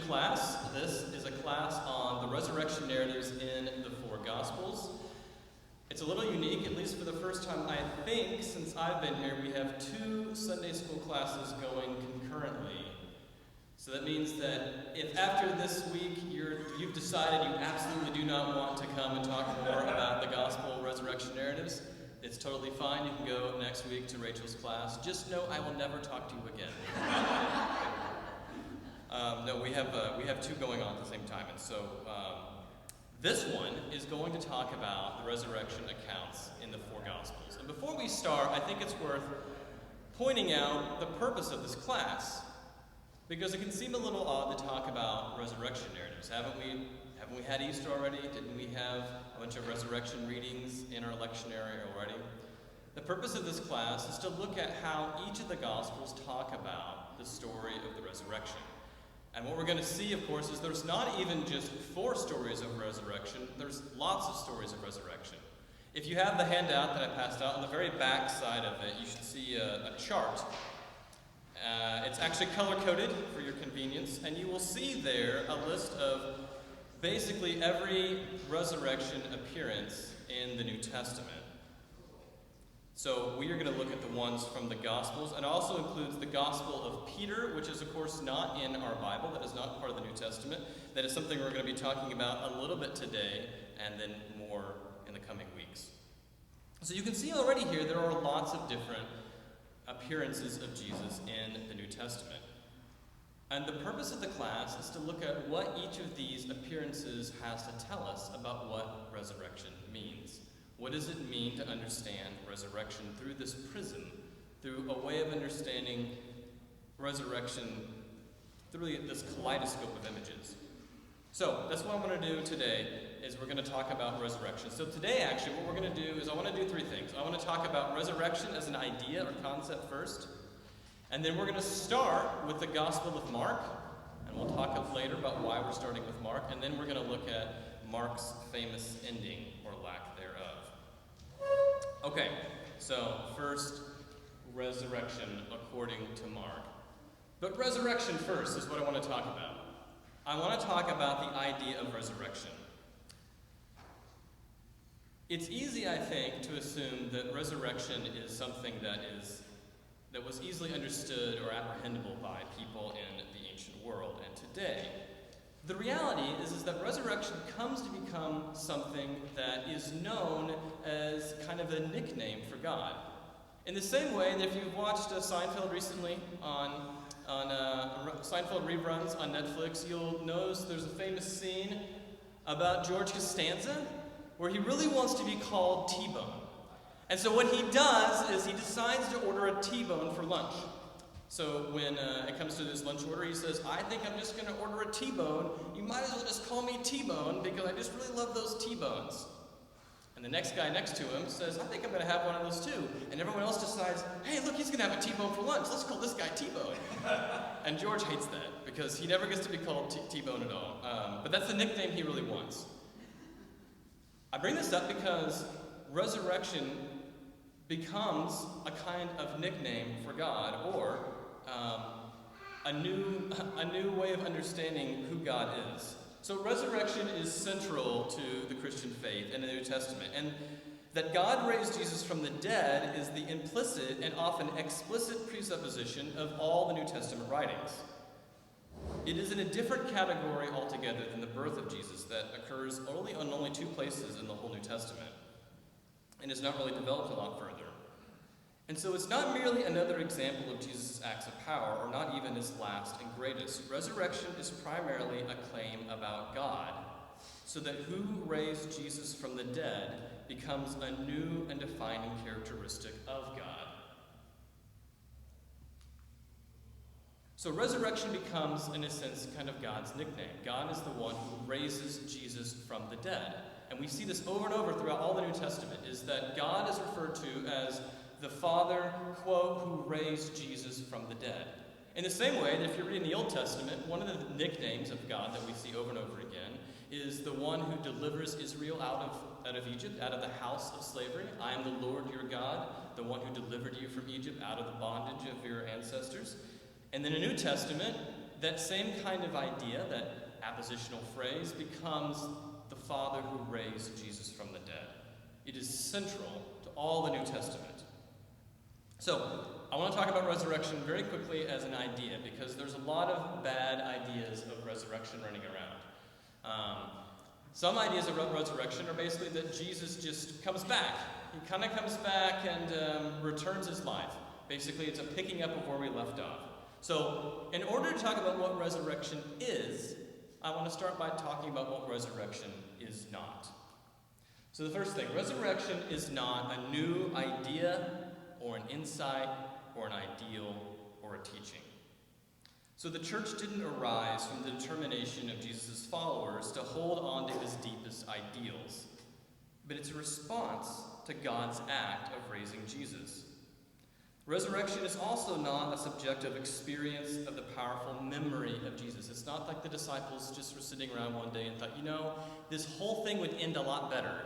class. This is a class on the resurrection narratives in the four Gospels. It's a little unique, at least for the first time, I think, since I've been here. We have 2 Sunday school classes going concurrently. So that means that if after this week you've decided you absolutely do not want to come and talk more about the Gospel resurrection narratives, it's totally fine. You can go next week to Rachel's class. Just know I will never talk to you again. No, we have 2 going on at the same time, and so this one is going to talk about the resurrection accounts in the 4 Gospels. And before we start, I think it's worth pointing out the purpose of this class, because it can seem a little odd to talk about resurrection narratives. Haven't we had Easter already? Didn't we have a bunch of resurrection readings in our lectionary already? The purpose of this class is to look at how each of the Gospels talk about the story of the resurrection. And what we're going to see, of course, is there's not even just 4 stories of resurrection, there's lots of stories of resurrection. If you have the handout that I passed out, on the very back side of it, you should see a chart. It's actually color-coded for your convenience, and you will see there a list of basically every resurrection appearance in the New Testament. So we are going to look at the ones from the Gospels, and also includes the Gospel of Peter, which is, of course, not in our Bible. That is not part of the New Testament. That is something we're going to be talking about a little bit today, and then more in the coming weeks. So you can see already here there are lots of different appearances of Jesus in the New Testament. And the purpose of the class is to look at what each of these appearances has to tell us about what resurrection means. What does it mean to understand resurrection through this prism, through a way of understanding resurrection through this kaleidoscope of images? So that's what I'm going to do today, is we're going to talk about resurrection. So today, actually, what we're going to do is I want to do 3 things. I want to talk about resurrection as an idea or concept first, and then we're going to start with the Gospel of Mark, and we'll talk later about why we're starting with Mark, and then we're going to look at Mark's famous ending, or lack thereof. Okay, so first, resurrection according to Mark. But resurrection first is what I want to talk about. I want to talk about the idea of resurrection. It's easy, I think, to assume that resurrection is something that was easily understood or apprehendable by people in the ancient world and today. The reality is that resurrection comes to become something that is known as kind of a nickname for God. In the same way that if you've watched Seinfeld recently on Seinfeld reruns on Netflix, you'll notice there's a famous scene about George Costanza where he really wants to be called T-Bone. And so what he does is he decides to order a T-Bone for lunch. So when it comes to this lunch order, he says, I think I'm just going to order a T-Bone. You might as well just call me T-Bone because I just really love those T-Bones. And the next guy next to him says, I think I'm going to have one of those too. And everyone else decides, hey, look, he's going to have a T-Bone for lunch. Let's call this guy T-Bone. And George hates that because he never gets to be called T-Bone at all. But that's the nickname he really wants. I bring this up because resurrection becomes a kind of nickname for God, or a new way of understanding who God is. So resurrection is central to the Christian faith and the New Testament. And that God raised Jesus from the dead is the implicit and often explicit presupposition of all the New Testament writings. It is in a different category altogether than the birth of Jesus that occurs only 2 places in the whole New Testament, and is not really developed a lot further. And so it's not merely another example of Jesus' acts of power, or not even his last and greatest. Resurrection is primarily a claim about God, so that who raised Jesus from the dead becomes a new and defining characteristic of God. So resurrection becomes, in a sense, kind of God's nickname. God is the one who raises Jesus from the dead. And we see this over and over throughout all the New Testament, is that God is referred to as the Father, quote, who raised Jesus from the dead. In the same way that if you're reading the Old Testament, one of the nicknames of God that we see over and over again is the one who delivers Israel out of Egypt, out of the house of slavery. I am the Lord your God, the one who delivered you from Egypt, out of the bondage of your ancestors. And then in the New Testament, that same kind of idea, that appositional phrase, becomes the Father who raised Jesus from the dead. It is central to all the New Testament. So, I want to talk about resurrection very quickly as an idea, because there's a lot of bad ideas of resurrection running around. Some ideas of resurrection are basically that Jesus just comes back. He kind of comes back and returns his life. Basically, it's a picking up of where we left off. So, in order to talk about what resurrection is, I want to start by talking about what resurrection is not. So the first thing, resurrection is not a new idea or an insight or an ideal or a teaching. So the church didn't arise from the determination of Jesus' followers to hold on to his deepest ideals, but it's a response to God's act of raising Jesus. Resurrection is also not a subjective experience of the powerful memory of Jesus. It's not like the disciples just were sitting around one day and thought, this whole thing would end a lot better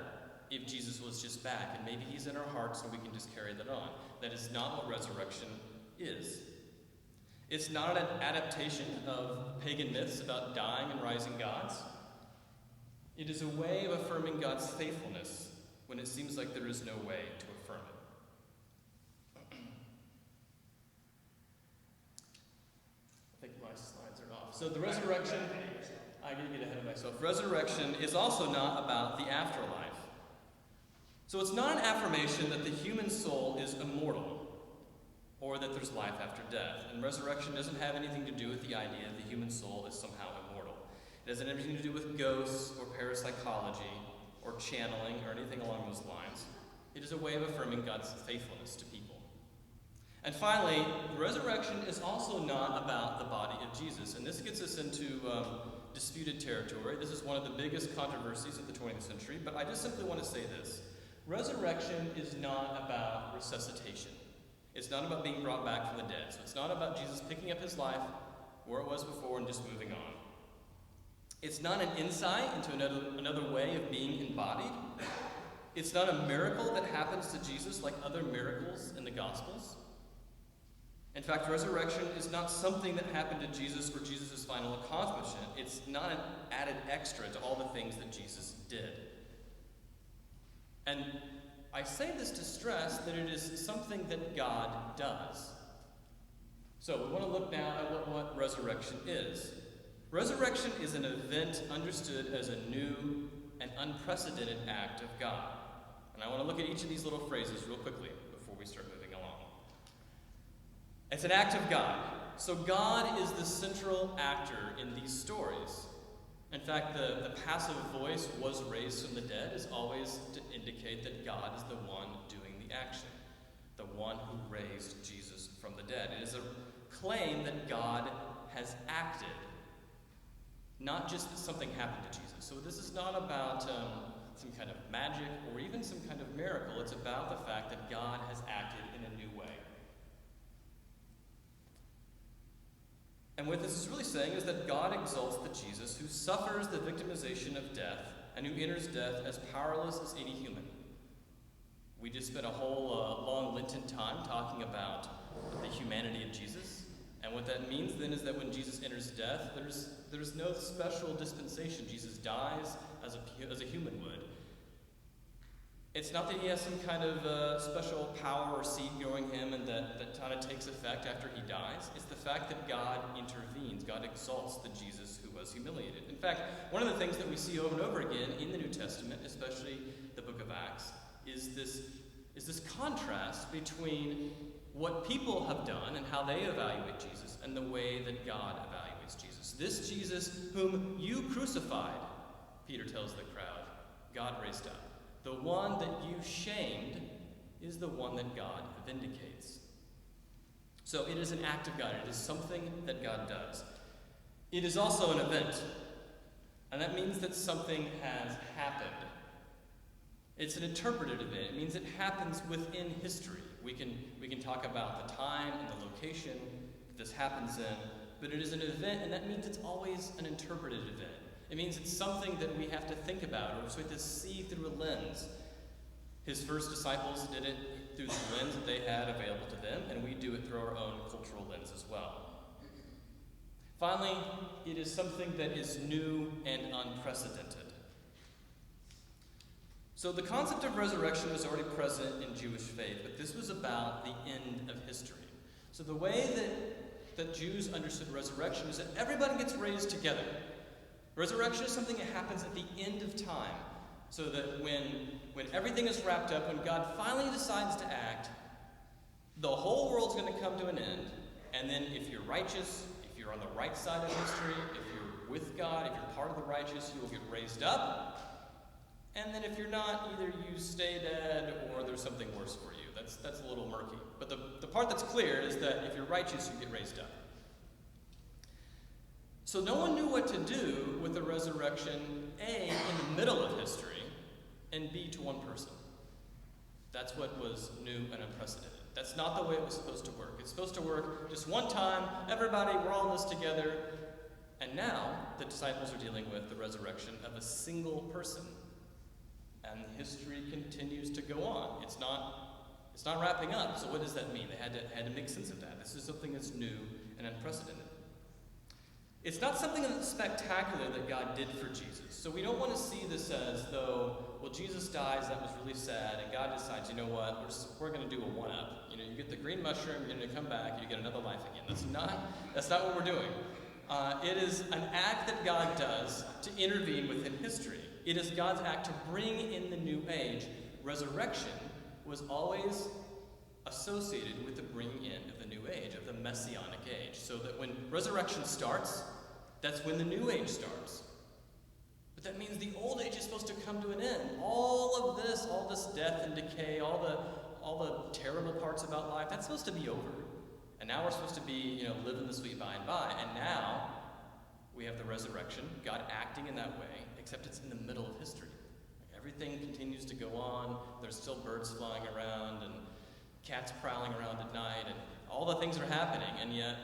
if Jesus was just back, and maybe he's in our hearts and we can just carry that on. That is not what resurrection is. It's not an adaptation of pagan myths about dying and rising gods. It is a way of affirming God's faithfulness when it seems like there is no way to affirm it. I think my slides are off. So the resurrection, I'm going to get ahead of myself. Resurrection is also not about the afterlife. So it's not an affirmation that the human soul is immortal or that there's life after death. And resurrection doesn't have anything to do with the idea that the human soul is somehow immortal. It doesn't have anything to do with ghosts or parapsychology or channeling or anything along those lines. It is a way of affirming God's faithfulness to people. And finally, resurrection is also not about the body of Jesus. And this gets us into disputed territory. This is one of the biggest controversies of the 20th century, but I just simply want to say this. Resurrection is not about resuscitation. It's not about being brought back from the dead. So it's not about Jesus picking up his life where it was before and just moving on. It's not an insight into another way of being embodied. It's not a miracle that happens to Jesus like other miracles in the Gospels. In fact, resurrection is not something that happened to Jesus or Jesus' final accomplishment. It's not an added extra to all the things that Jesus did. And I say this to stress that it is something that God does. So we want to look now at what resurrection is. Resurrection is an event understood as a new and unprecedented act of God. And I want to look at each of these little phrases real quickly before we start moving along. It's an act of God. So God is the central actor in these stories. In fact, the passive voice was raised from the dead is always to indicate that God is the one doing the action, the one who raised Jesus from the dead. It is a claim that God has acted, not just that something happened to Jesus. So this is not about some kind of magic or even some kind of miracle. It's about the fact that God has acted in a new way. And what this is really saying is that God exalts the Jesus who suffers the victimization of death and who enters death as powerless as any human. We just spent a whole long Lenten time talking about the humanity of Jesus. And what that means then is that when Jesus enters death, there's no special dispensation. Jesus dies as a human would. It's not that he has some kind of special power or seed growing him and that kind of takes effect after he dies. It's the fact that God intervenes. God exalts the Jesus who was humiliated. In fact, one of the things that we see over and over again in the New Testament, especially the book of Acts, is this contrast between what people have done and how they evaluate Jesus and the way that God evaluates Jesus. This Jesus whom you crucified, Peter tells the crowd, God raised up. The one that you shamed is the one that God vindicates. So it is an act of God. It is something that God does. It is also an event. And that means that something has happened. It's an interpreted event. It means it happens within history. We can talk about the time and the location that this happens in, but it is an event, and that means it's always an interpreted event. It means it's something that we have to think about, or so we have to see through a lens. His first disciples did it through the lens that they had available to them, and we do it through our own cultural lens as well. Finally, it is something that is new and unprecedented. So the concept of resurrection was already present in Jewish faith, but this was about the end of history. So the way that Jews understood resurrection is that everybody gets raised together. Resurrection is something that happens at the end of time, so that when everything is wrapped up, when God finally decides to act, the whole world's going to come to an end, and then if you're righteous, if you're on the right side of history, if you're with God, if you're part of the righteous, you will get raised up. And then if you're not, either you stay dead or there's something worse for you. That's a little murky. But the part that's clear is that if you're righteous, you get raised up. So no one knew what to do with the resurrection, A, in the middle of history, and B, to one person. That's what was new and unprecedented. That's not the way it was supposed to work. It's supposed to work just one time, everybody, we're all in this together. And now, the disciples are dealing with the resurrection of a single person. And history continues to go on. It's not wrapping up. So what does that mean? They had to make sense of that. This is something that's new and unprecedented. It's not something that's spectacular that God did for Jesus. So we don't want to see this as though, well, Jesus dies, that was really sad, and God decides, you know what, we're going to do a one-up. You get the green mushroom, you're going to come back, and you get another life again. That's not what we're doing. It is an act that God does to intervene within history. It is God's act to bring in the new age. Resurrection was always associated with the bringing in of the new age, of the messianic age. So that when resurrection starts, that's when the new age starts. But that means the old age is supposed to come to an end. All this death and decay, all the terrible parts about life, that's supposed to be over. And now we're supposed to be, living the sweet by and by. And now we have the resurrection, God acting in that way, except it's in the middle of history. Everything continues to go on. There's still birds flying around and cats prowling around at night, and all the things are happening, and yet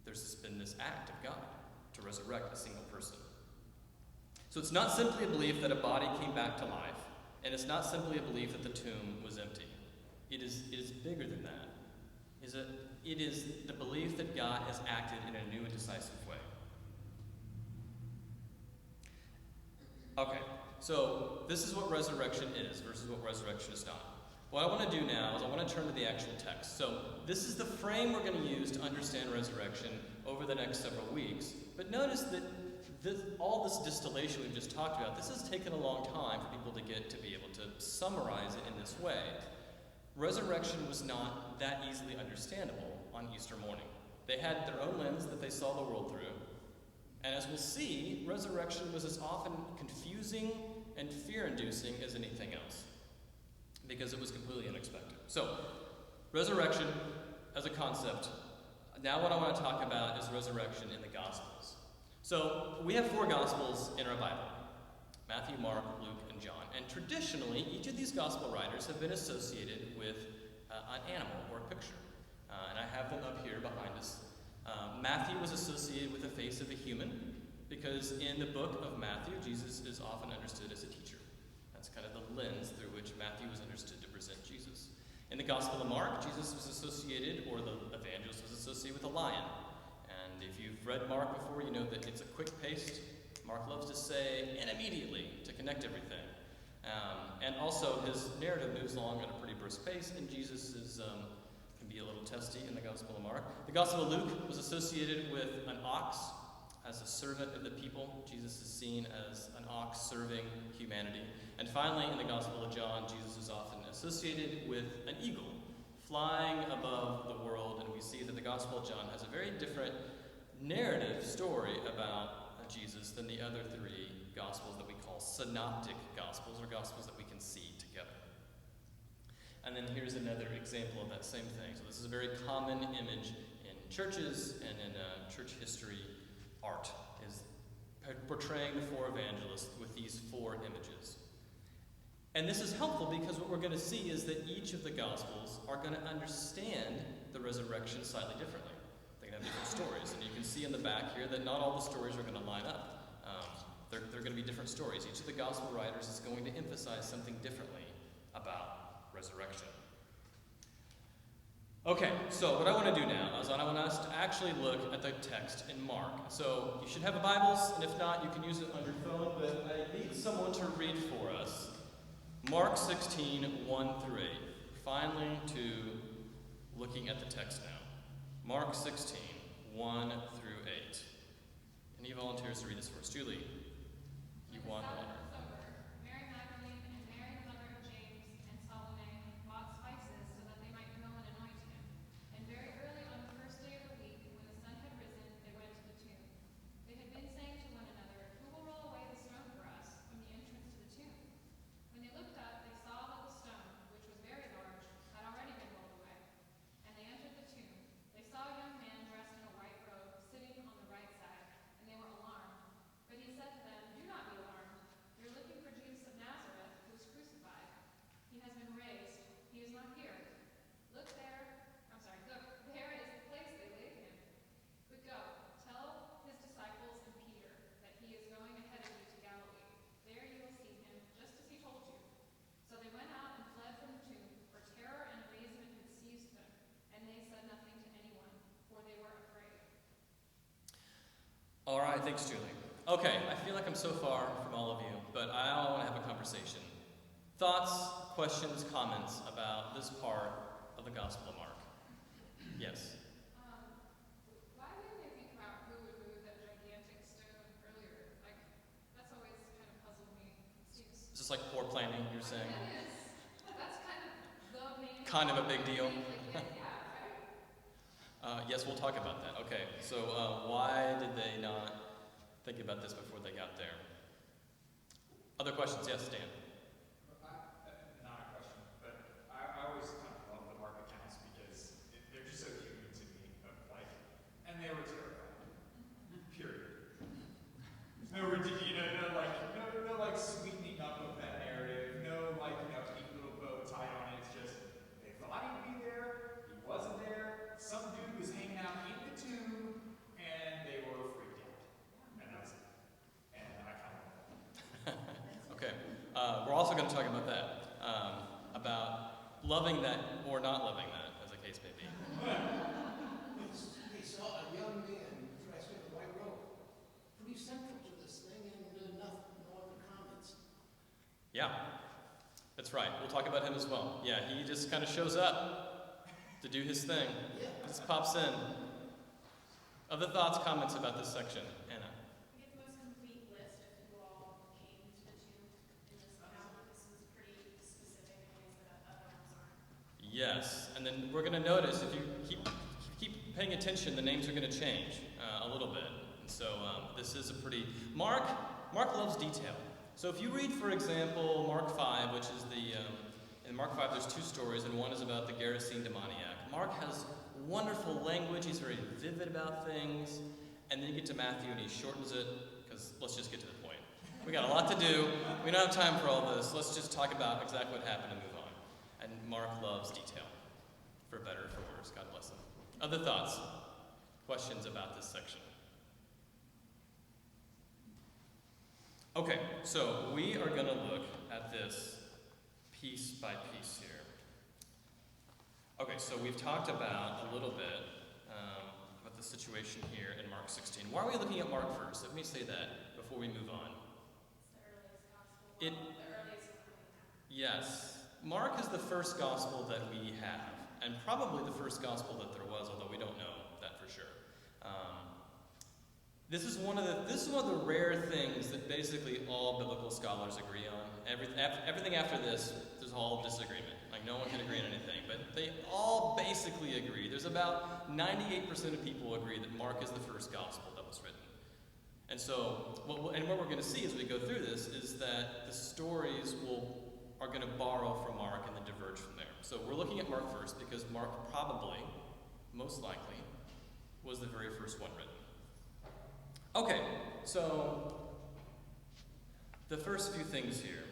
there's been this act of God to resurrect a single person. So it's not simply a belief that a body came back to life, and it's not simply a belief that the tomb was empty. It is bigger than that. It is the belief that God has acted in a new and decisive way. Okay, so this is what resurrection is versus what resurrection is not. What I want to do now is I want to turn to the actual text. So this is the frame we're going to use to understand resurrection over the next several weeks. But notice that all this distillation we've just talked about, this has taken a long time for people to get to be able to summarize it in this way. Resurrection was not that easily understandable on Easter morning. They had their own lens that they saw the world through. And as we'll see, resurrection was as often confusing and fear-inducing as anything else, because it was completely unexpected. So, resurrection as a concept. Now what I want to talk about is resurrection in the Gospels. So, we have 4 Gospels in our Bible: Matthew, Mark, Luke, and John. And traditionally, each of these Gospel writers have been associated with an animal or a picture. And I have them up here behind us. Matthew was associated with the face of a human, because in the book of Matthew, Jesus is often understood as a teacher. That's kind of the lens through which Matthew was understood to present Jesus. In the Gospel of Mark, Jesus was associated, or the evangelist was associated with a lion. And if you've read Mark before, you know that it's a quick pace. Mark loves to say, and immediately, to connect everything. And also, his narrative moves along at a pretty brisk pace, and Jesus can be a little testy in the Gospel of Mark. The Gospel of Luke was associated with an ox as a servant of the people. Jesus is seen as an ox serving humanity. And finally, in the Gospel of John, Jesus is often associated with an eagle flying above the world, and we see that the Gospel of John has a very different narrative story about Jesus than the other 3 Gospels that we call synoptic Gospels, or Gospels that we can see together. And then here's another example of that same thing. So this is a very common image in churches and in church history art, is portraying the 4 evangelists with these 4 images. And this is helpful because what we're going to see is that each of the Gospels are going to understand the resurrection slightly differently. They can have different stories. And you can see in the back here that not all the stories are going to line up. They're going to be different stories. Each of the Gospel writers is going to emphasize something differently about resurrection. Okay, so what I want to do now is I want us to actually look at the text in Mark. So you should have a Bibles, and if not, you can use it on your phone, but I need someone to read for us Mark 16, 1 through 8. Finally to looking at the text now. Mark 16, 1 through 8. Any volunteers to read this for us? Julie, you want one? All right, thanks, Julie. Okay, I feel like I'm so far from all of you, but I want to have a conversation. Thoughts, questions, comments about this part of the Gospel of Mark? Yes? Why didn't they think about who would move that gigantic stone earlier? Like, that's always kind of puzzled me. Is this like poor planning, you're saying? It is. That's kind of the main... Kind of a big deal? Yeah, right? Yes, we'll talk about that. Okay, so why did they not think about this before they got there? Other questions? Yes, Dan? Not a question, but I always kind of love the Mark accounts because they're just so human to me. And they were terrifying. Period. No sweetening up of that narrative. No, neat little bow tied on it. It's just, they thought he'd be there, he wasn't there, some dude was hanging out in the tomb, and they were freaked out. And that's it. And I kind of love that. Okay. We're also going to talk about that. About loving that or not loving that, as the case may be. They saw a young man dressed in a white robe. Pretty central to this thing, and no other comments. Yeah, that's right. We'll talk about him as well. Yeah, he just kind of shows up to do his thing. Yeah. Just pops in. Other thoughts, comments about this section? Anna? We get the most complete list of who all came to the tomb in this account. This is pretty specific in ways that other ones aren't. Yes, and then we're going to notice if you keep paying attention, the names are going to change a little bit. And so this is a pretty... Mark loves detail. So if you read, for example, Mark 5, which is in Mark 5 there's two stories, and one is about the Gerasene demoniac. Mark has wonderful language, he's very vivid about things, and then you get to Matthew and he shortens it, because let's just get to the point. We got a lot to do, we don't have time for all this, let's just talk about exactly what happened and move on. And Mark loves detail, for better or for worse, God bless him. Other thoughts, questions about this section? Okay, so we are going to look at this piece by piece here. Okay, so we've talked about a little bit about the situation here in Mark 16. Why are we looking at Mark first? Let me say that before we move on. It's the earliest gospel. The earliest one we have. Yes, Mark is the first gospel that we have, and probably the first gospel that there was, although we don't know that for sure. This is one of the rare things that basically all biblical scholars agree on. Everything after this, there's all disagreement. Like no one can agree on anything, but they all basically agree. There's about 98% of people agree that Mark is the first gospel that was written. And so, what we're going to see as we go through this is that the stories are going to borrow from Mark and then diverge from there. So we're looking at Mark first because Mark probably, most likely, was the very first one written. Okay, so the first few things here.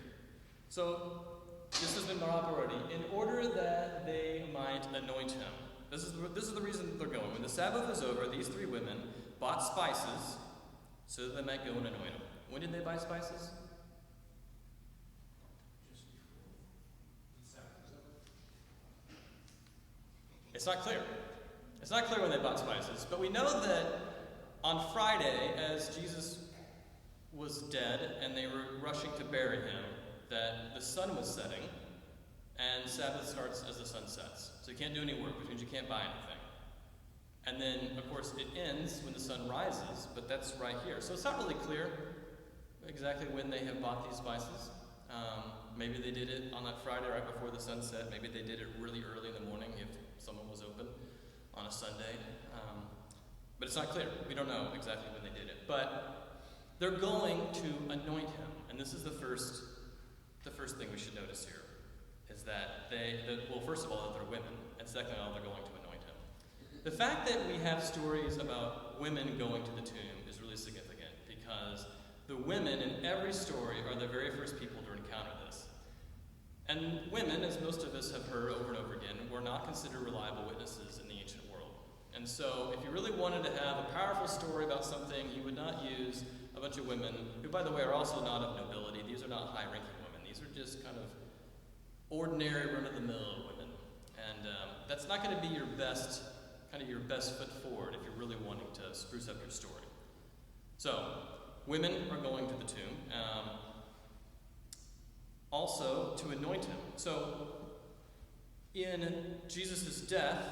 So this has been brought up already. In order that they might anoint him. This is the reason that they're going. When the Sabbath was over, these three women bought spices so that they might go and anoint him. When did they buy spices? Just before the Sabbath was over. It's not clear. It's not clear when they bought spices, but we know that on Friday, as Jesus was dead and they were rushing to bury him, that the sun was setting, and Sabbath starts as the sun sets. So you can't do any work, which means you can't buy anything. And then, of course, it ends when the sun rises, but that's right here. So it's not really clear exactly when they have bought these spices. Maybe they did it on that Friday right before the sun set. Maybe they did it really early in the morning if someone was open on a Sunday. But it's not clear. We don't know exactly when they did it. But they're going to anoint him. And this is the first thing we should notice here, is that well, first of all, that they're women, and second of all, they're going to anoint him. The fact that we have stories about women going to the tomb is really significant, because the women in every story are the very first people to encounter this. And women, as most of us have heard over and over again, were not considered reliable witnesses in the ancient world. And so if you really wanted to have a powerful story about something, you would not use a bunch of women, who, by the way, are also not of nobility. These are not high-ranking women. These are just kind of ordinary, run-of-the-mill women. And that's not going to be your best foot forward if you're really wanting to spruce up your story. So, women are going to the tomb, also to anoint him. So, in Jesus' death,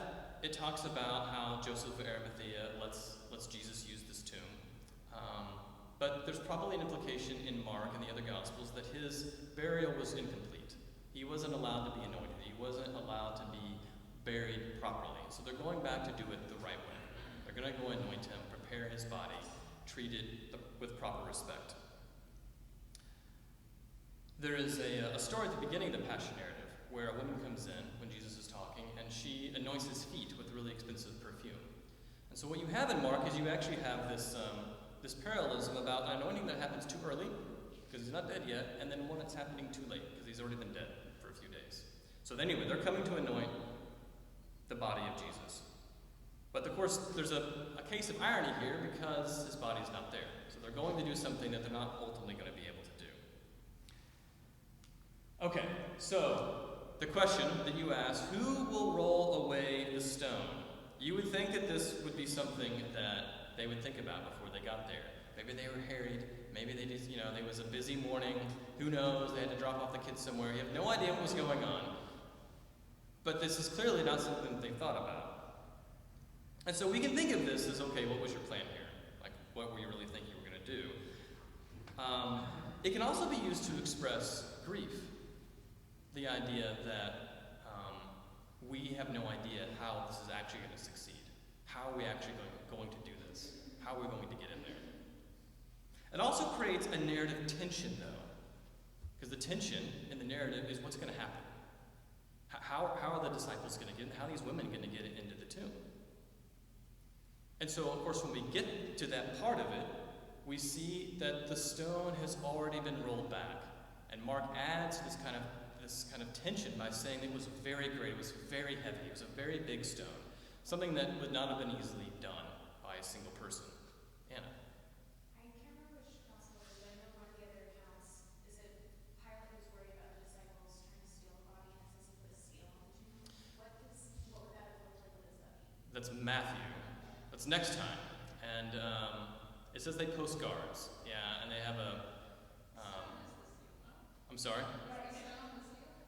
it talks about how Joseph of Arimathea lets Jesus use this tomb. But there's probably an implication in Mark and the other Gospels that his burial was incomplete. He wasn't allowed to be anointed. He wasn't allowed to be buried properly. So they're going back to do it the right way. They're going to go anoint him, prepare his body, treat it with proper respect. There is a story at the beginning of the Passion narrative where a woman comes in when Jesus is talking, and she anoints his feet with really expensive perfume. And so what you have in Mark is you actually have this parallelism about an anointing that happens too early, because he's not dead yet, and then one that's happening too late, because he's already been dead for a few days. So anyway, they're coming to anoint the body of Jesus. But of course, there's a case of irony here, because his body's not there. So they're going to do something that they're not ultimately going to be able to do. Okay, so the question that you ask, who will roll away the stone? You would think that this would be something that they would think about before they got there. Maybe they were harried. Maybe they just, it was a busy morning. Who knows? They had to drop off the kids somewhere. You have no idea what was going on. But this is clearly not something that they thought about. And so we can think of this as, okay, what was your plan here? Like, what were you really thinking you were going to do? It can also be used to express grief. The idea that we have no idea how this is actually going to succeed. How are we actually going to do this? How are we going to get in there? It also creates a narrative tension, though. Because the tension in the narrative is what's going to happen. How are the disciples going to get in? How are these women going to get into the tomb? And so, of course, when we get to that part of it, we see that the stone has already been rolled back. And Mark adds this kind of tension by saying it was very great, it was very heavy, it was a very big stone. Something that would not have been easily done by a single person. Anna. I can't remember which gospel it is, but I know one of the other accounts is it Pilate was worried about the disciples trying to steal the body, and it says he put a seal on the tomb. What would that have looked like? What does that mean? That's Matthew. That's next time. And it says they post guards. Yeah, and they have a I'm sorry?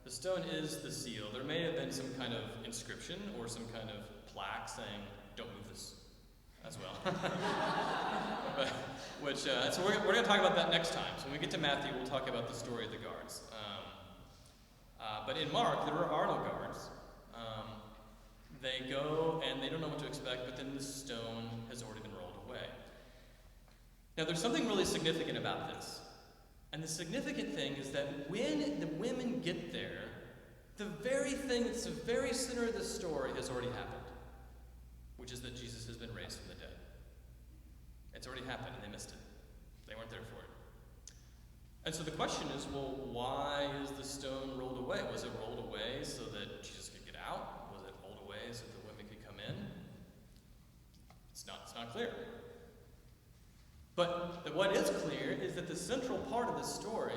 The stone is the seal. There may have been some kind of inscription or some kind of plaque saying, "Don't move this," as well. So we're going to talk about that next time. So when we get to Matthew, we'll talk about the story of the guards. But in Mark, there are no guards. They go and they don't know what to expect, but then the stone has already been rolled away. Now, there's something really significant about this. And the significant thing is that when the women get there, the very thing that's the very center of the story has already happened, which is that Jesus has been raised from the dead. It's already happened, and they missed it. They weren't there for it. And so the question is, well, why is the stone rolled away? Was it rolled away so that Jesus could get out? Was it rolled away so the women could come in? It's not clear. But what is clear is that the central part of the story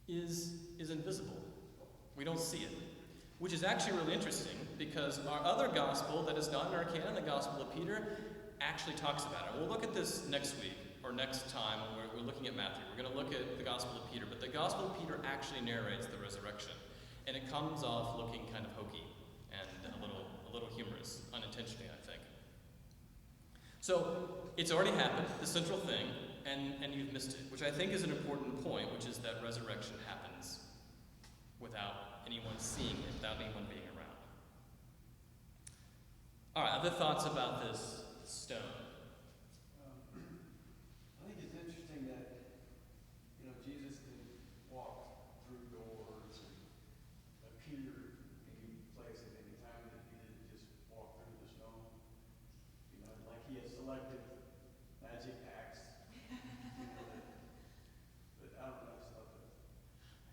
is invisible. We don't see it. which is actually really interesting because our other gospel that is not in our canon, the Gospel of Peter, actually talks about it. We'll look at this next week or next time when we're looking at Matthew. We're going to look at the Gospel of Peter, but the Gospel of Peter actually narrates the resurrection, and it comes off looking kind of hokey and a little humorous, unintentionally, I think. So it's already happened, the central thing, and you've missed it, which I think is an important point, which is that resurrection happens without anyone seeing it, without anyone being around. All right, other thoughts about this stone? I think it's interesting that, Jesus could walk through doors and appear any place at any time, that he didn't just walk through the stone. Like he has selective magic acts. But I don't know, I just thought that.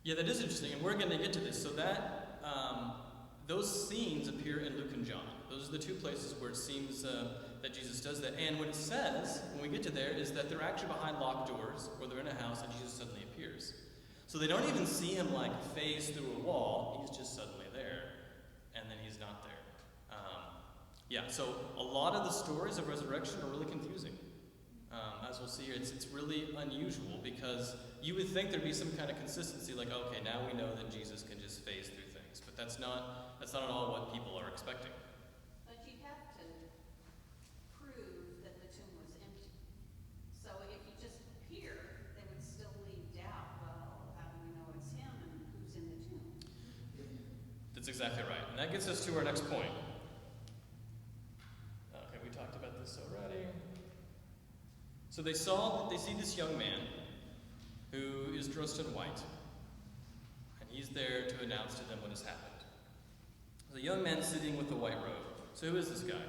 Yeah, that is interesting, and we're going to get to this. So that those scenes appear in Luke and John. Those are the two places where it seems that Jesus does that. And what it says, when we get to there, is that they're actually behind locked doors, or they're in a house, and Jesus suddenly appears. So they don't even see him like phase through a wall. He's just suddenly there, and then he's not there. So a lot of the stories of resurrection are really confusing. As we'll see here, it's really unusual because you would think there'd be some kind of consistency, like, okay, now we know that Jesus can just phase through things, but that's not at all what people are expecting. But you'd have to prove that the tomb was empty. So if you just appear, they would still leave doubt. Well, how do we know it's him and who's in the tomb? That's exactly right. And that gets us to our next point. Okay, we talked about this already. So they see this young man who is dressed in white, and he's there to announce to them what has happened. There's a young man sitting with a white robe. So who is this guy?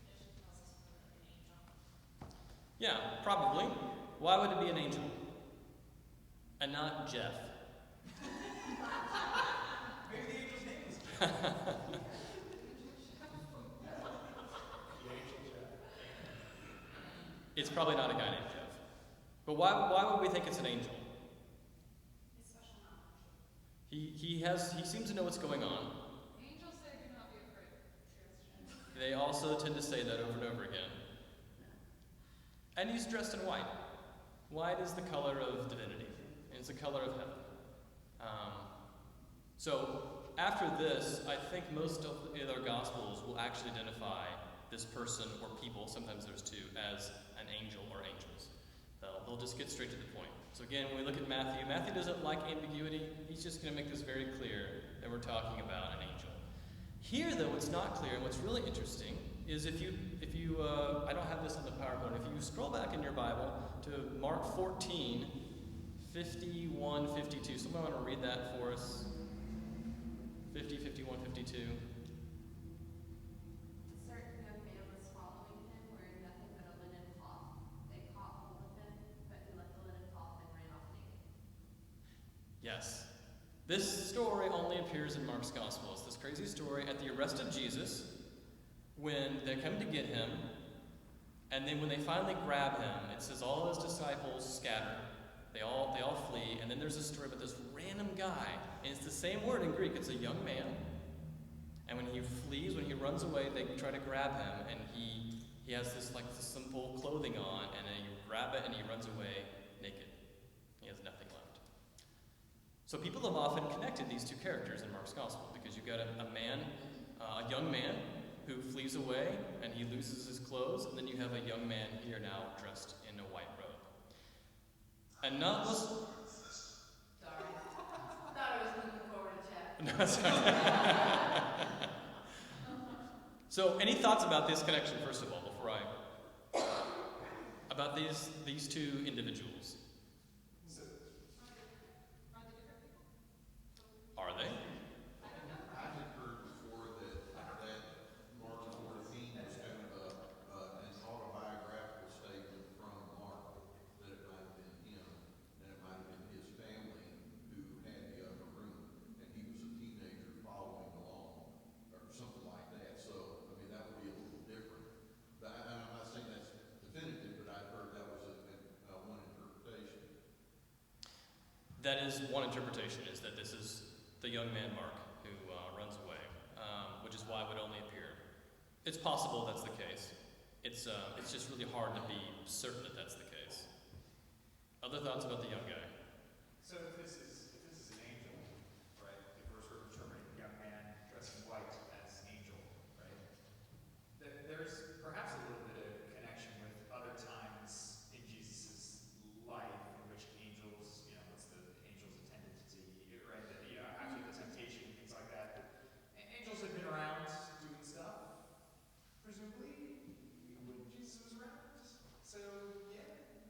Tradition tells us more like an angel. Yeah, probably. Why would it be an angel? And not Jeff? Maybe the angel's name is Jeff. It's probably not a guy named Jeff. But why would we think it's an angel? It's special knowledge. He seems to know what's going on. Angels say do not be afraid. They also tend to say that over and over again. And he's dressed in white. White is the color of divinity. And it's the color of heaven. So after this, I think most of the other Gospels will actually identify this person or people, sometimes there's two, as an angel or angels. They'll just get straight to the point. So again, when we look at Matthew doesn't like ambiguity. He's just going to make this very clear that we're talking about an angel. Here, though, what's not clear, and what's really interesting, is if you I don't have this on the PowerPoint, if you scroll back in your Bible to Mark 14, 51, 52. Someone want to read that for us? 50, 51, 52. A certain young man was following him, wearing nothing but a linen cloth. They caught hold of him, but he left the linen cloth and ran off naked. Yes. This story only appears in Mark's Gospel. It's this crazy story at the arrest of Jesus, when they come to get him, and then when they finally grab him, it says all his disciples scatter. They all flee, and then there's a story about this random guy, and it's the same word in Greek. It's a young man, and when he flees, when he runs away, they try to grab him, and he has this simple clothing on, and then you grab it, and he runs away naked. He has nothing left. So people have often connected these two characters in Mark's Gospel, because you've got a young man who flees away, and he loses his clothes, and then you have a young man here now dressed in a white robe. And not was. Sorry. Thought I was looking forward to chat. No, sorry. So, any thoughts about this connection, first of all, before about these two individuals? Are they? I've heard before that Mark 14 was kind of an autobiographical statement from Mark, that it might have been him, and it might have been his family who had the upper room, and he was a teenager following along, or something like that. So, I mean, that would be a little different. But I'm not saying that's definitive, but I've heard that was one interpretation. That is one interpretation, is that this is the young man Mark who runs away, which is why it would only appear. It's possible that's the case. It's just really hard to be certain that that's the case. Other thoughts about the young guy? So if this is an angel, right? If we're sort of interpreting a young man dressed in white as an angel, right? There's perhaps a little bit of connection with other times in Jesus' life in which angels, what's the angel's attendant, right? That, after the temptation, things like that. Angels have been around doing stuff, presumably, when Jesus was around. So, yeah,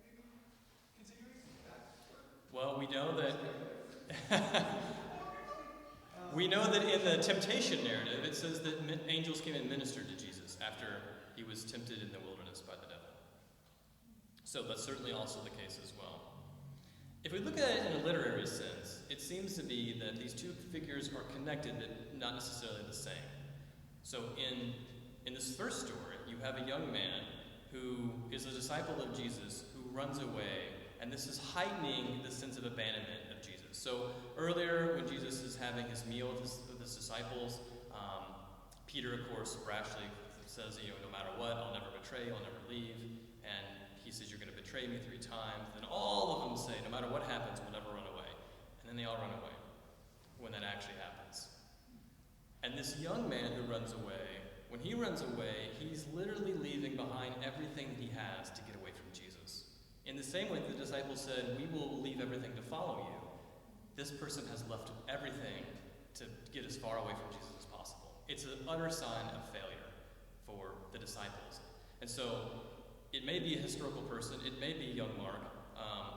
maybe continuing that work. Well, we know that in the temptation narrative, it says that angels came and ministered to Jesus after he was tempted in the wilderness by the devil. So that's certainly also the case as well. If we look at it in a literary sense, it seems to be that these two figures are connected, but not necessarily the same. So in this first story, you have a young man who is a disciple of Jesus who runs away, and this is heightening the sense of abandonment of Jesus. So earlier, when Jesus is having his meal with his disciples, Peter, of course, brashly says, no matter what, I'll never betray you, I'll never leave. And he says, you're going to betray me 3 times. Then all of them say, no matter what happens, we'll never run away. And then they all run away when that actually happens. And this young man who runs away, when he runs away, he's literally leaving behind everything that he has to get away from Jesus. In the same way the disciples said, we will leave everything to follow you, this person has left everything to get as far away from Jesus as possible. It's an utter sign of failure for the disciples. And so it may be a historical person, it may be young Mark.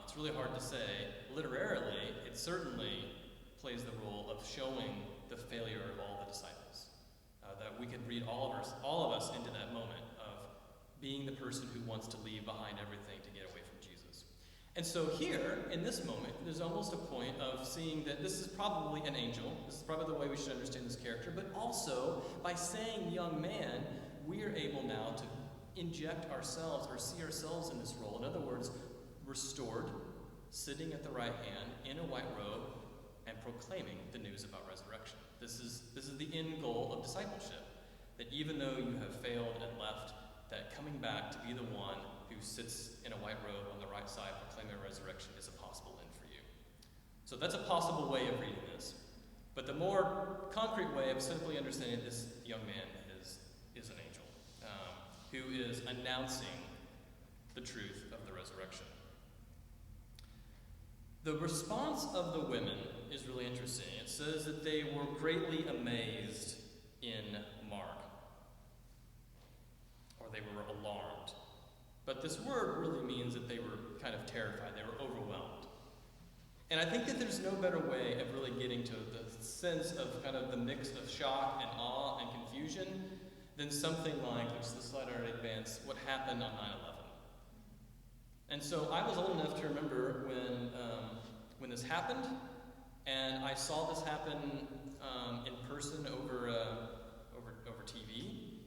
It's really hard to say. Literarily, it certainly plays the role of showing the failure of all the disciples. That we could read all of us into that moment of being the person who wants to leave behind everything to get away from Jesus. And so here, in this moment, there's almost a point of seeing that this is probably an angel. This is probably the way we should understand this character. But also, by saying young man, we are able now to inject ourselves or see ourselves in this role. In other words, restored, sitting at the right hand in a white robe and proclaiming the news about resurrection. This is the end goal of discipleship. That even though you have failed and left, that coming back to be the one who sits in a white robe on the right side proclaiming resurrection is a possible end for you. So that's a possible way of reading this. But the more concrete way of simply understanding this young man is an angel who is announcing the truth of the resurrection. The response of the women is really interesting. It says that they were greatly amazed in Mark, or they were alarmed. But this word really means that they were kind of terrified, they were overwhelmed. And I think that there's no better way of really getting to the sense of kind of the mix of shock and awe and confusion than something like, which the slide already advanced, what happened on 9/11. And so I was old enough to remember when this happened, and I saw this happen in person over TV.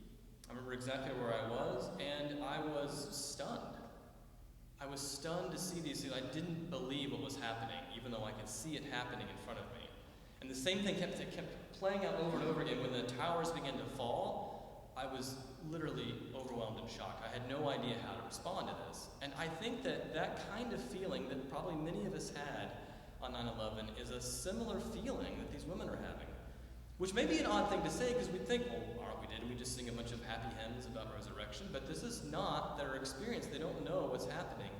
I remember exactly where I was, and I was stunned. I was stunned to see these things. I didn't believe what was happening, even though I could see it happening in front of me. And the same thing kept playing out over and over again. When the towers began to fall, I was literally overwhelmed and shocked. I had no idea how to respond to this. And I think that kind of feeling that probably many of us had on 9/11 is a similar feeling that these women are having. Which may be an odd thing to say, because we'd think, well, aren't we, didn't we just sing a bunch of happy hymns about resurrection? But this is not their experience. They don't know what's happening.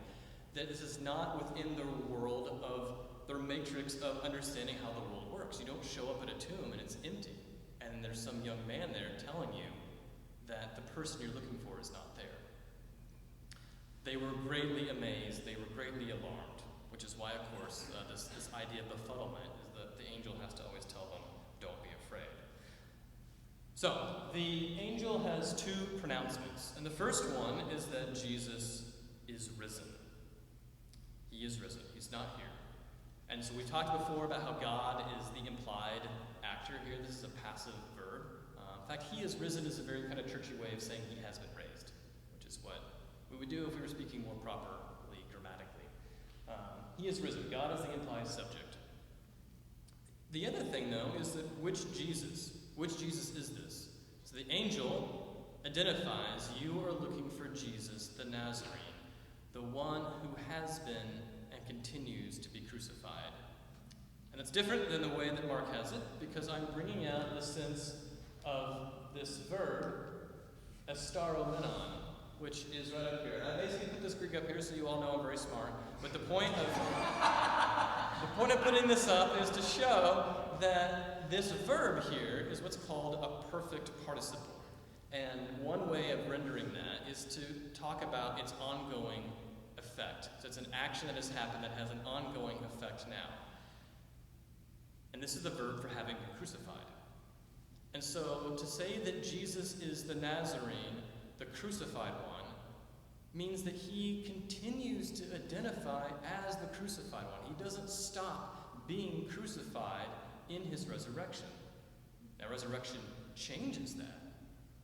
That this is not within their world of their matrix of understanding how the world works. You don't show up at a tomb and it's empty, and there's some young man there telling you that the person you're looking for is not there. They were greatly amazed. They were greatly alarmed, which is why, of course, this idea of befuddlement is that the angel has to always tell them, don't be afraid. So, the angel has 2 pronouncements. And the first one is that Jesus is risen. He is risen. He's not here. And so we talked before about how God is the implied actor here. This is a passive verb. In fact, he is risen is a very kind of churchy way of saying he has been raised, which is what we would do if we were speaking more properly grammatically. He is risen. God is the implied subject. The other thing, though, is that which Jesus is this? So the angel identifies you are looking for Jesus the Nazarene, the one who has been and continues to be crucified. And it's different than the way that Mark has it, because I'm bringing out the sense of this verb, estaromenon, which is right up here. And I basically put this Greek up here so you all know I'm very smart. But the point of putting this up is to show that this verb here is what's called a perfect participle. And one way of rendering that is to talk about its ongoing effect. So it's an action that has happened that has an ongoing effect now. And this is the verb for having been crucified. And so to say that Jesus is the Nazarene, the crucified one, means that he continues to identify as the crucified one. He doesn't stop being crucified in his resurrection. Now, resurrection changes that.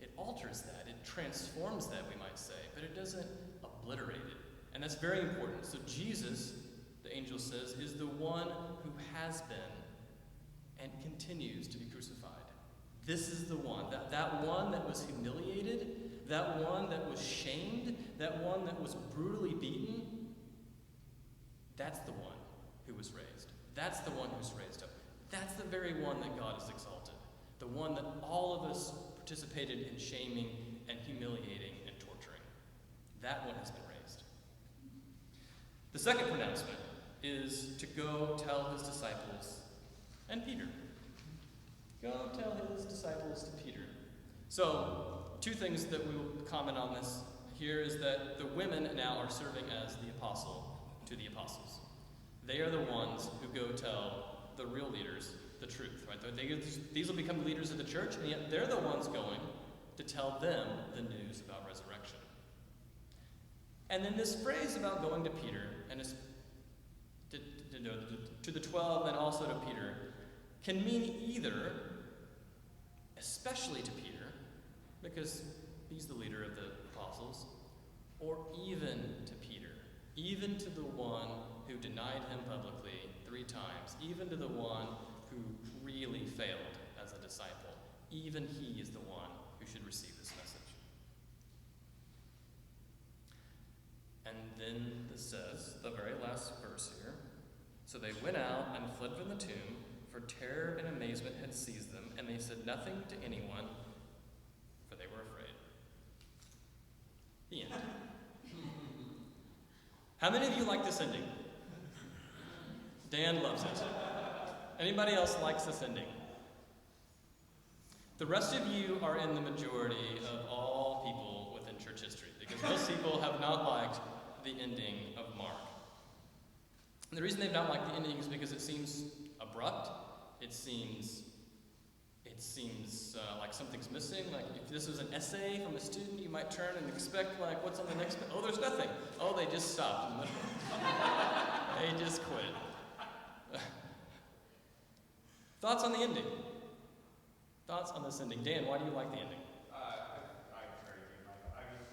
It alters that. It transforms that, we might say, but it doesn't obliterate it. And that's very important. So Jesus, the angel says, is the one who has been and continues to be crucified. This is the one, that one that was humiliated, that one that was shamed, that one that was brutally beaten. That's the one who was raised. That's the one who's raised up. That's the very one that God has exalted. The one that all of us participated in shaming and humiliating and torturing. That one has been raised. The second pronouncement is to go tell his disciples and Peter. Go tell his disciples to Peter. So, two things that we will comment on this here is that the women now are serving as the apostle to the apostles. They are the ones who go tell the real leaders the truth, right? These will become leaders of the church, and yet they're the ones going to tell them the news about resurrection. And then this phrase about going to Peter, and to the 12 and also to Peter, can mean either, especially to Peter, because he's the leader of the apostles, or even to Peter, even to the one who denied him publicly 3 times, even to the one who really failed as a disciple. Even he is the one who should receive this message. And then this says, the very last verse here, so they went out and fled from the tomb, for terror and amazement had seized them, and they said nothing to anyone, for they were afraid. The end. How many of you like this ending? Dan loves it. Anybody else likes this ending? The rest of you are in the majority of all people within church history, because most people have not liked the ending of Mark. And the reason they've not liked the ending is because it seems abrupt. It seems like something's missing. Like if this was an essay from a student, you might turn and expect, like, what's on the next? Oh, there's nothing. Oh, they just stopped in the middle. They just quit. Thoughts on the ending? Thoughts on this ending? Dan, why do you like the ending? I agree with you, Michael. I mean,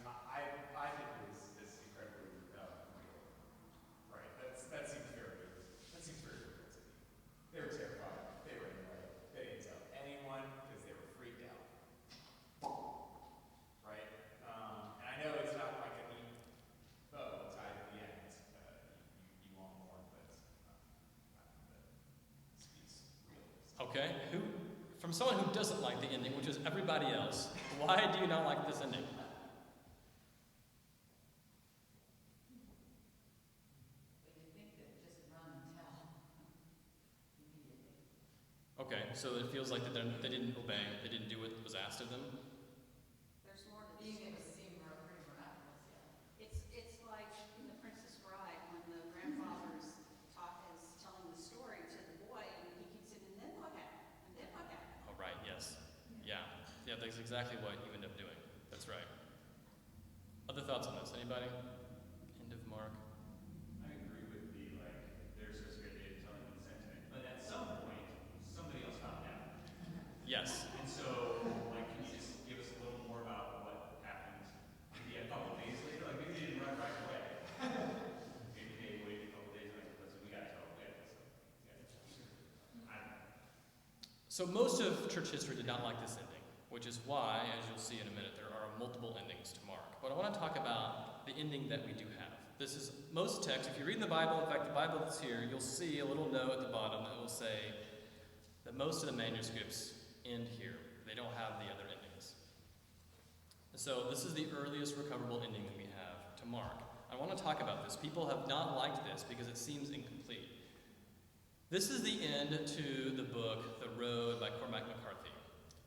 I think it's incredibly real. Right. That seems very real to me. They were terrified. They were anyway. They didn't tell anyone because they were freaked out. Right? And I know it's not like a neat bow tied at the end. You want more, but that speaks real. Okay. From someone who doesn't like the ending, which is everybody else, why do you not like this ending? Okay, so it feels like that they didn't obey, they didn't do what was asked of them. There's more to this. It would seem pretty miraculous, yeah. It's like in The Princess Bride when the grandfather's telling the story to the boy, and he keeps saying, and then what happened? And then what happened? Oh, right, yes. Yeah, that's exactly what you end up doing. That's right. Other thoughts on this? Anybody? End of Mark. I agree with they're so scared they didn't tell anyone the sentiment. But at some point, somebody else found out. Yes. And so, can you just give us a little more about what happened maybe a couple days later? Maybe they didn't run right away. Maybe they waited a couple days, we gotta tell them. I don't know. So most of church history did not like this ending, which is why, as you'll see in a minute, there are multiple endings to Mark. But I want to talk about the ending that we do have. This is most texts. If you read in the Bible, in fact, the Bible that's here, you'll see a little note at the bottom that will say that most of the manuscripts end here. They don't have the other endings. So this is the earliest recoverable ending that we have to Mark. I want to talk about this. People have not liked this because it seems incomplete. This is the end to the book, The Road by Cormac McCarthy.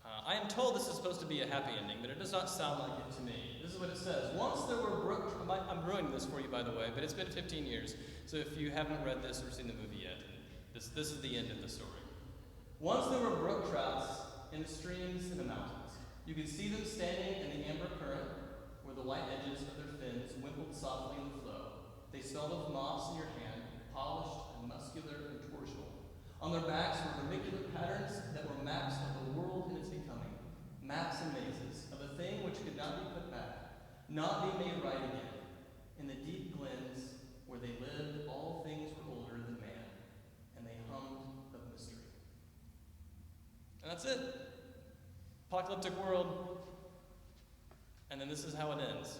I am told this is supposed to be a happy ending, but it does not sound like it to me. This is what it says. Once there were brook... I'm ruining this for you, by the way, but it's been 15 years, so if you haven't read this or seen the movie yet, this is the end of the story. Once there were brook trouts in the streams in the mountains. You could see them standing in the amber current, where the white edges of their fins wimpled softly in the flow. They smelled of moss in your hand, polished and muscular and torsional. On their backs were vermicular patterns that were maps of the world in its becoming, maps and mazes of a thing which could not be put back, not be made right again. In the deep glens where they lived, all things were older than man, and they hummed of mystery. And that's it. Apocalyptic world. And then this is how it ends.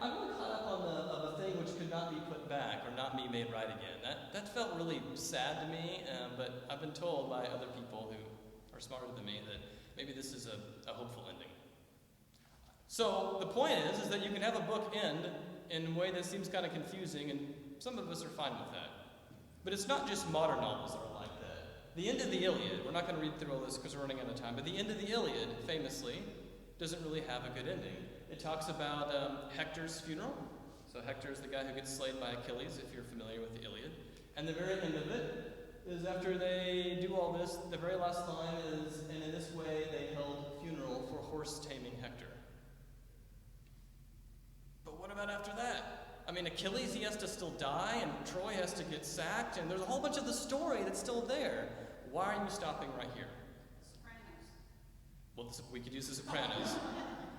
I'm really caught up on of a thing which could not be put back or not be made right again. That felt really sad to me, but I've been told by other people who are smarter than me that maybe this is a hopeful ending. So the point is that you can have a book end in a way that seems kind of confusing, and some of us are fine with that. But it's not just modern novels that are like that. The end of the Iliad, we're not going to read through all this because we're running out of time, but the end of the Iliad, famously, doesn't really have a good ending. It talks about Hector's funeral. So Hector is the guy who gets slain by Achilles, if you're familiar with the Iliad. And the very end of it is after they do all this, the very last line is, and in this way they held funeral for horse-taming Hector. But what about after that? I mean, Achilles, he has to still die, and Troy has to get sacked, and there's a whole bunch of the story that's still there. Why are you stopping right here? Sopranos. Well, we could use The Sopranos.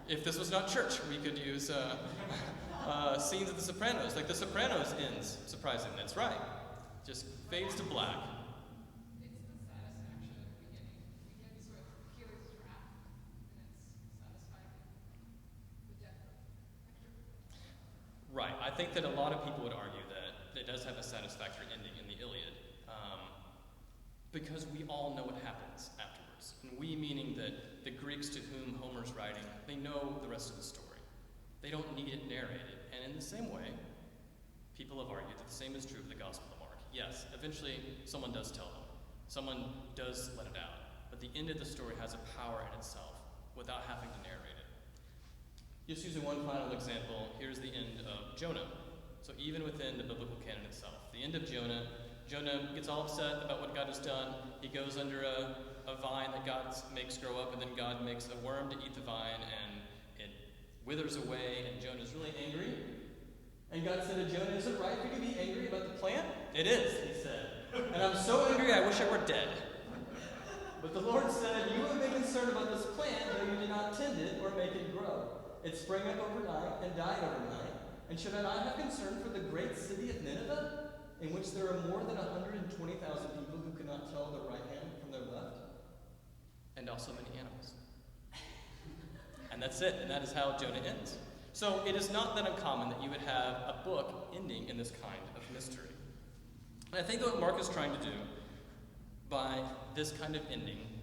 If this was not church, we could use scenes of The Sopranos. Like The Sopranos ends, surprisingly. That's right. Just fades to black. It's the satisfaction at the beginning. It begins with Achilles' wrath, and it's satisfying the death of Hector. Right. I think that a lot of people would argue that it does have a satisfactory ending in the Iliad, because we all know what happens afterwards. And we, meaning that the Greeks to whom Homer's writing, they know the rest of the story. They don't need it narrated. And in the same way, people have argued that the same is true of the Gospel of Mark. Yes, eventually someone does tell them. Someone does let it out. But the end of the story has a power in itself without having to narrate it. Just using one final example, here's the end of Jonah. So even within the biblical canon itself, the end of Jonah gets all upset about what God has done. He goes under a vine that God makes grow up, and then God makes a worm to eat the vine, and it withers away, and Jonah's really angry. And God said to Jonah, "Is it right for you to be angry about the plant?" "It is," he said. "And I'm so angry I wish I were dead." But the Lord said, "You have been concerned about this plant, though you did not tend it or make it grow. It sprang up overnight and died overnight. And should I not have concern for the great city of Nineveh, in which there are more than 120,000 people who cannot tell their right hand from their left? And also many animals." And that's it, and that is how Jonah ends. So it is not that uncommon that you would have a book ending in this kind of mystery. And I think that what Mark is trying to do by this kind of ending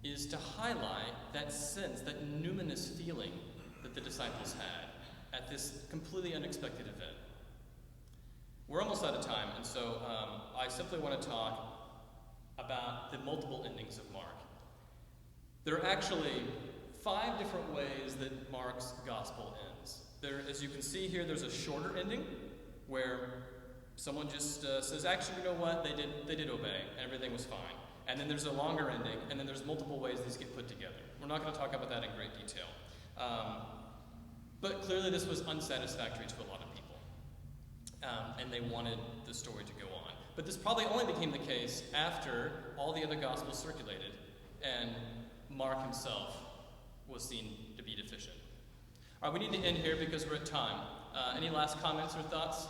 is to highlight that sense, that numinous feeling that the disciples had at this completely unexpected event. We're almost out of time, and so I simply want to talk about the multiple endings of Mark. There are actually 5 different ways that Mark's gospel ends. There, as you can see here, there's a shorter ending where someone just says, "Actually, you know what? They did obey, and everything was fine." And then there's a longer ending, and then there's multiple ways these get put together. We're not going to talk about that in great detail. But clearly this was unsatisfactory to a lot of people. And they wanted the story to go on. But this probably only became the case after all the other gospels circulated and Mark himself was seen to be deficient. All right, we need to end here because we're at time. Any last comments or thoughts?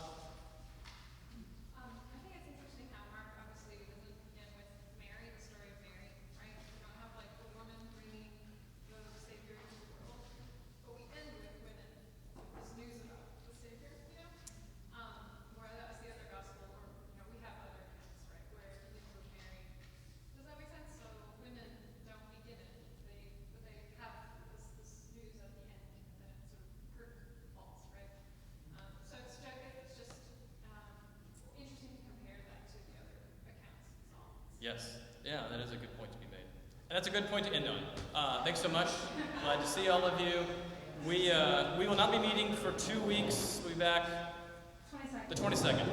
I think it's interesting how Mark obviously doesn't begin with Mary, the Yes. Yeah, that is a good point to be made. And that's a good point to end on. Thanks so much. Glad to see all of you. We will not be meeting for 2 weeks. We'll be back 22nd. the 22nd.